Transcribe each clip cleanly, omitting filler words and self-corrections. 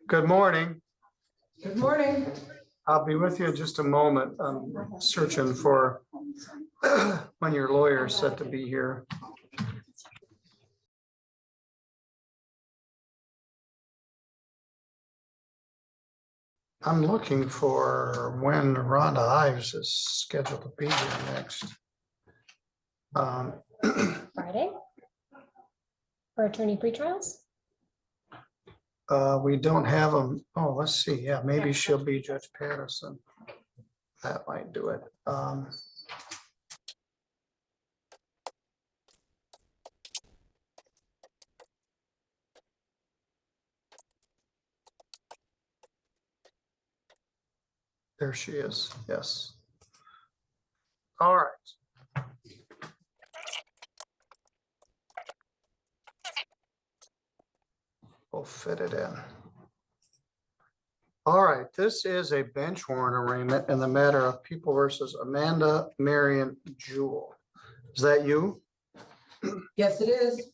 Good morning. Good morning. I'll be with you in just a moment. I'm searching for when your lawyer is set to be here. I'm looking for when Rhonda Ives is scheduled to be here next. Friday for attorney pretrials. We don't have them. Oh, let's see. Yeah, maybe she'll be Judge Patterson. That might do it. There she is. Yes. All right. We'll fit it in. All right, this is a bench warrant arraignment in the matter of People versus Amanda Marion Jewell. Is that you? Yes, it is.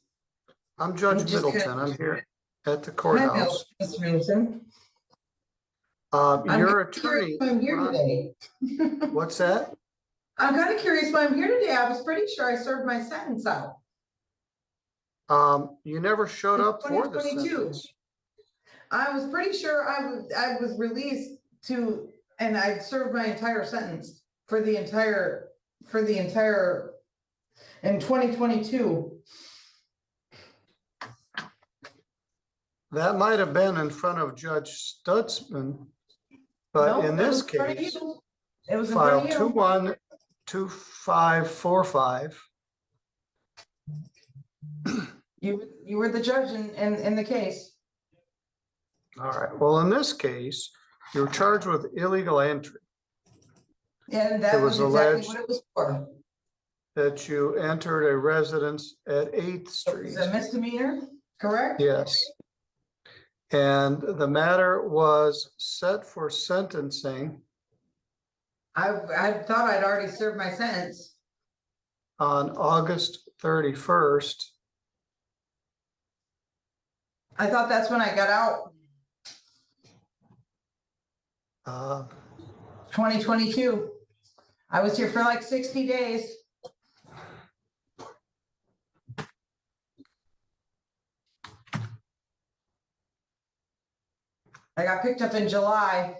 I'm Judge Middleton. I'm here at the courthouse. Mr. Middleton. Your attorney. I'm here today. What's that? I'm kind of curious why I'm here today. I was pretty sure I served my sentence out. You never showed up for the 2022. sentence. I was pretty sure I was released to, and I served my entire sentence for the entire in 2022. That might have been in front of Judge Stutzman, but No, in it this was in front of case, you. It was in front file of you. 212545. You were the judge in the case. All right, well, in this case, you're charged with illegal entry. And that It was was exactly alleged what it was for. that you entered a residence at 8th Street. It's a misdemeanor, correct? Yes. And the matter was set for sentencing I thought I'd already served my sentence. on August 31st. I thought that's when I got out, 2022. I was here for like 60 days. I got picked up in July.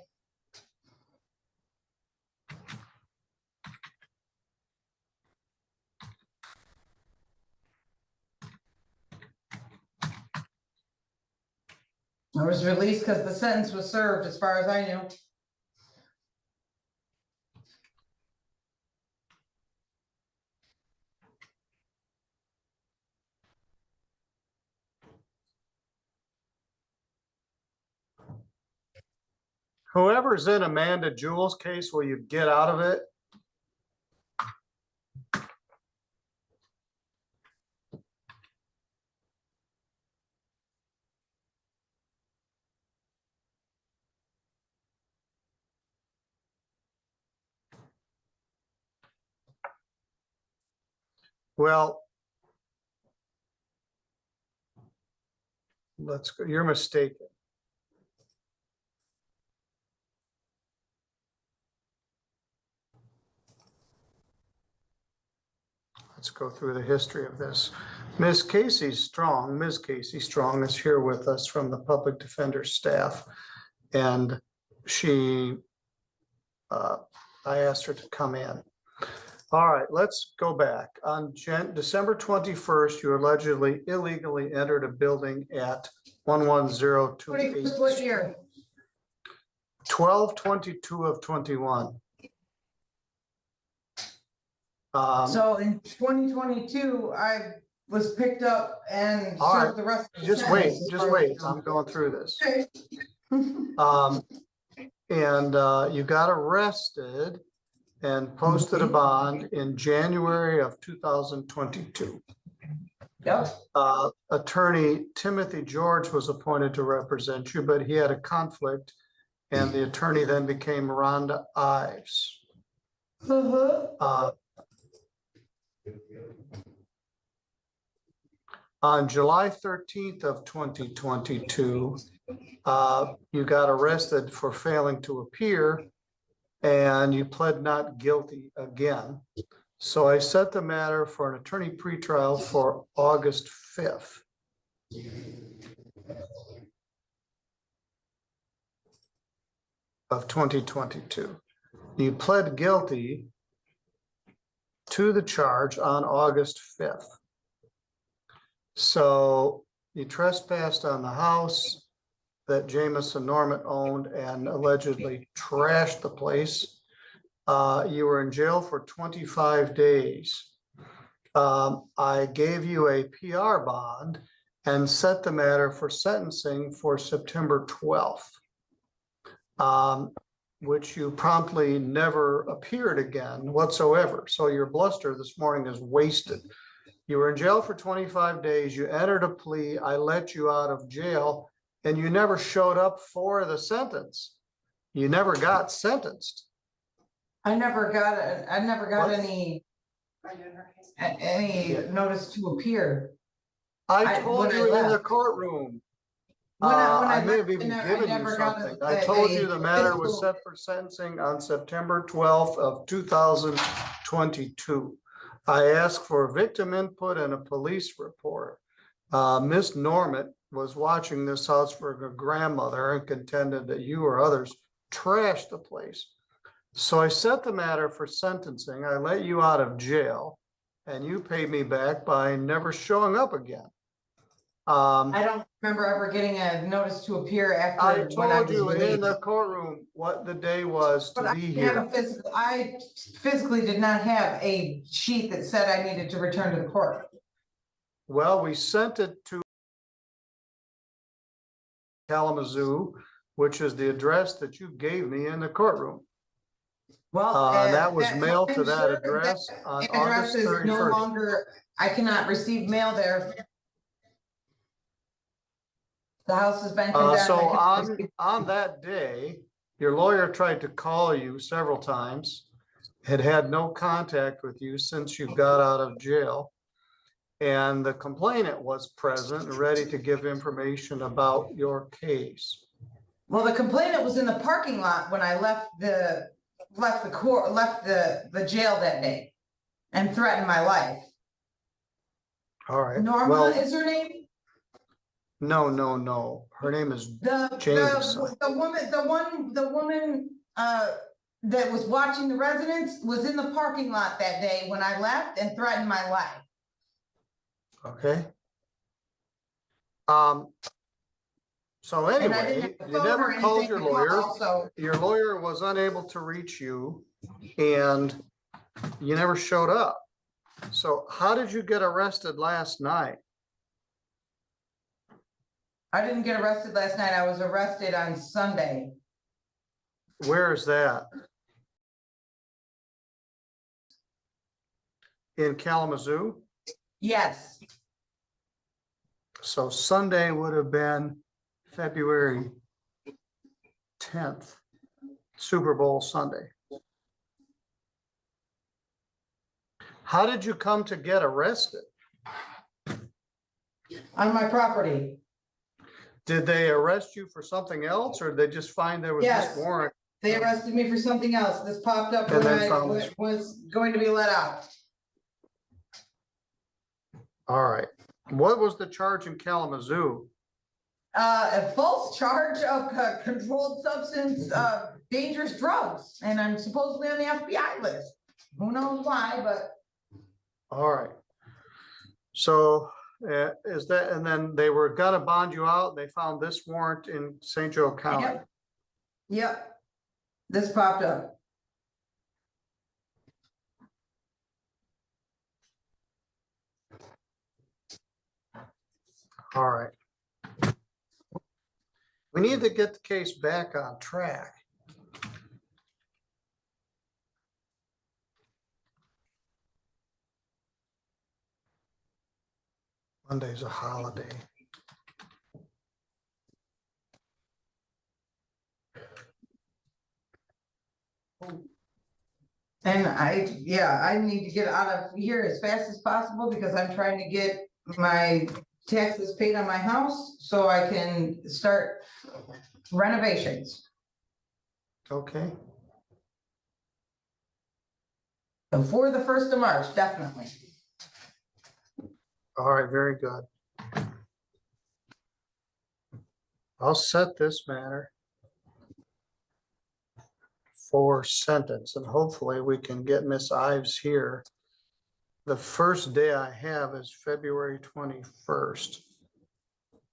I was released because the sentence was served, as far as I knew. Whoever's in Amanda Jewell's case, will you get out of it? Well, let's go. You're mistaken. Let's go through the history of this. Ms. Casey Strong is here with us from the public defender staff. And she, I asked her to come in. All right, let's go back. On December 21st, you allegedly illegally entered a building at 11028. What year? 12/22 of 21. So in 2022, I was picked up and All right, served the rest of the just wait, sentence. just wait. I'm going through this. Okay. And you got arrested and posted a bond in January of 2022. Yep, Attorney Timothy George was appointed to represent you, but he had a conflict, and the attorney then became Rhonda Ives. On July 13th of 2022, you got arrested for failing to appear, and you pled not guilty again. So I set the matter for an attorney pretrial for August 5th. Of 2022. You pled guilty to the charge on August 5th. So you trespassed on the house that Jamison Norman owned and allegedly trashed the place. You were in jail for 25 days. I gave you a PR bond and set the matter for sentencing for September 12th, which you promptly never appeared again whatsoever. So your bluster this morning is wasted. You were in jail for 25 days. You entered a plea. I let you out of jail, and you never showed up for the sentence. You never got sentenced. I never got What? any notice to appear. I told when I you in the left. courtroom. When I may left, have even I given you never got something. a- I told you a the matter was physical- set for sentencing on September 12th of 2022. I asked for victim input and a police report. Miss Norman was watching this house for her grandmother and contended that you or others trashed the place. So I set the matter for sentencing. I let you out of jail, and you paid me back by never showing up again. I don't remember ever getting a notice to appear I after when I told was you in released. the courtroom what the day was But to I be didn't have here. a physical, I physically did not have a sheet that said I needed to return to the court. Well, we sent it to Kalamazoo, which is the address that you gave me in the courtroom. Well, That was mailed to I'm that sure address on address August is no 31st. longer, I cannot receive mail there. The house has been condemned. So I cannot receive- on that day, your lawyer tried to call you several times, had no contact with you since you got out of jail. And the complainant was present and ready to give information about your case. Well, the complainant was in the parking lot when I left the jail that day and threatened my life. All right. Norma Well, is her name? no. Her name is The Jameson. the woman that was watching the residence was in the parking lot that day when I left and threatened my life. Okay. So And I didn't anyway, have a you phone never or called anything your to lawyer. call, so Your lawyer was unable to reach you and you never showed up. So how did you get arrested last night? I didn't get arrested last night. I was arrested on Sunday. Where is that? In Kalamazoo? Yes, So Sunday would have been February 10th, Super Bowl Sunday. How did you come to get arrested? on my property. Did they arrest you for something else, or did they just find there was Yes. this warrant? They arrested me for something else. This popped up And when then I found this. was going to be let out. All right. What was the charge in Kalamazoo? A false charge of controlled substance, dangerous drugs, and I'm supposedly on the FBI list. Who knows why, but All right. So is that, and then they were gonna bond you out, they found this warrant in St. Joe County. Yep. Yep. This popped up. All right. We need to get the case back on track. Monday's a holiday. And I need to get out of here as fast as possible because I'm trying to get my taxes paid on my house so I can start renovations. Okay, Before the 1st of March, definitely. all right, very good. I'll set this matter for sentence and hopefully we can get Miss Ives here. The first day I have is February 21st.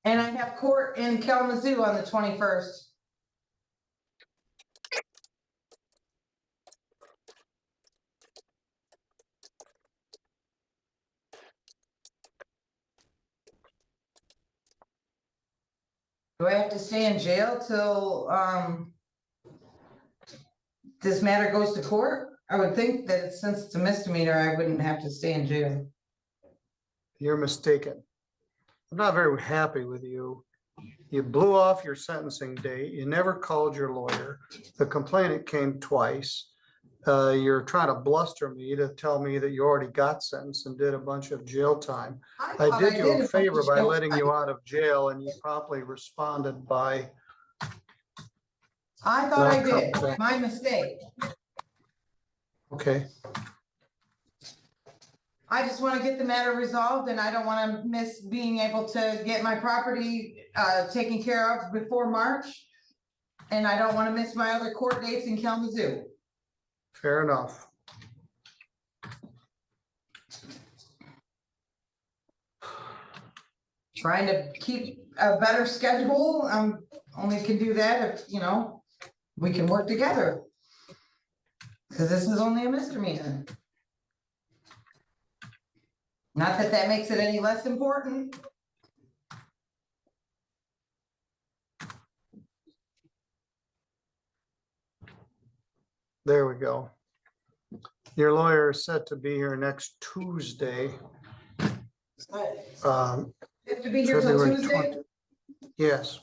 And I have court in Kalamazoo on the 21st. Do I have to stay in jail till, this matter goes to court? I would think that since it's a misdemeanor, I wouldn't have to stay in jail. You're mistaken. I'm not very happy with you. You blew off your sentencing date. You never called your lawyer. The complainant came twice. You're trying to bluster me to tell me that you already got sentenced and did a bunch of jail time. I thought did you a favor by jail letting time. you out of jail and you promptly responded by, I thought I Not did, correct. my mistake. okay, I just want to get the matter resolved and I don't want to miss being able to get my property taken care of before March. And I don't want to miss my other court dates in Kalamazoo. fair enough. Trying to keep a better schedule, only can do that if, we can work together. Cause this is only a misdemeanor. Not that that makes it any less important. There we go. Your lawyer is set to be here next Tuesday. Have to be here till February Tuesday, 20. Yes,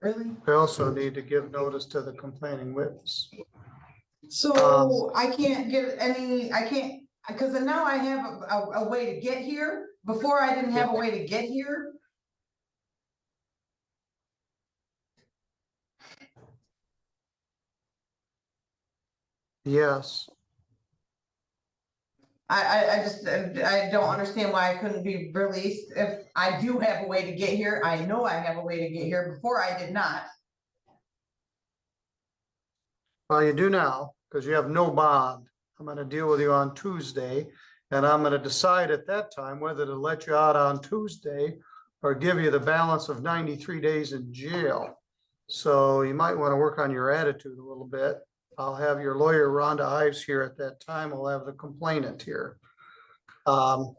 really? we also need to give notice to the complaining witness. So I can't get any, because now I have a way to get here. Before I didn't have a way to get here. Yes, I don't understand why I couldn't be released. If I do have a way to get here, I know I have a way to get here. Before I did not. well, you do now, because you have no bond. I'm gonna deal with you on Tuesday, and I'm gonna decide at that time whether to let you out on Tuesday or give you the balance of 93 days in jail. So you might want to work on your attitude a little bit. I'll have your lawyer, Rhonda Ives, here at that time. We'll have the complainant here. I'm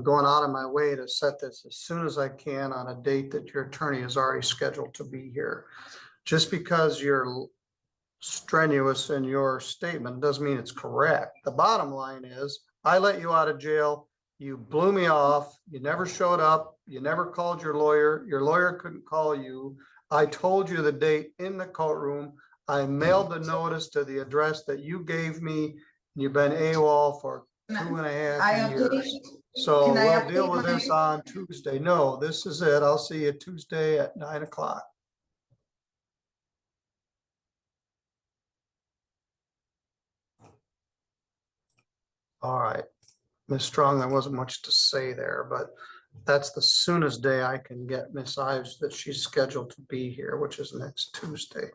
going out of my way to set this as soon as I can on a date that your attorney is already scheduled to be here. Just because you're strenuous in your statement doesn't mean it's correct. The bottom line is, I let you out of jail. You blew me off. You never showed up. You never called your lawyer. Your lawyer couldn't call you. I told you the date in the courtroom. I mailed the notice to the address that you gave me. You've been AWOL for 2.5 years. So Can I we'll update deal with my- this on Tuesday. No, this is it. I'll see you Tuesday at 9 o'clock. All right, Ms. Strong, there wasn't much to say there, but that's the soonest day I can get Miss Ives that she's scheduled to be here, which is next Tuesday.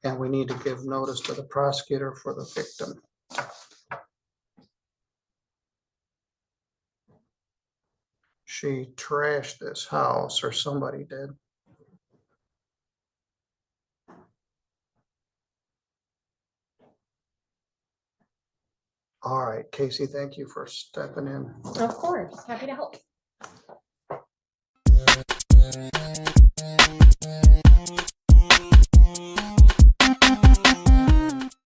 And we need to give notice to the prosecutor for the victim. She trashed this house, or somebody did. All right, Casey, thank you for stepping in. Of course, happy to help.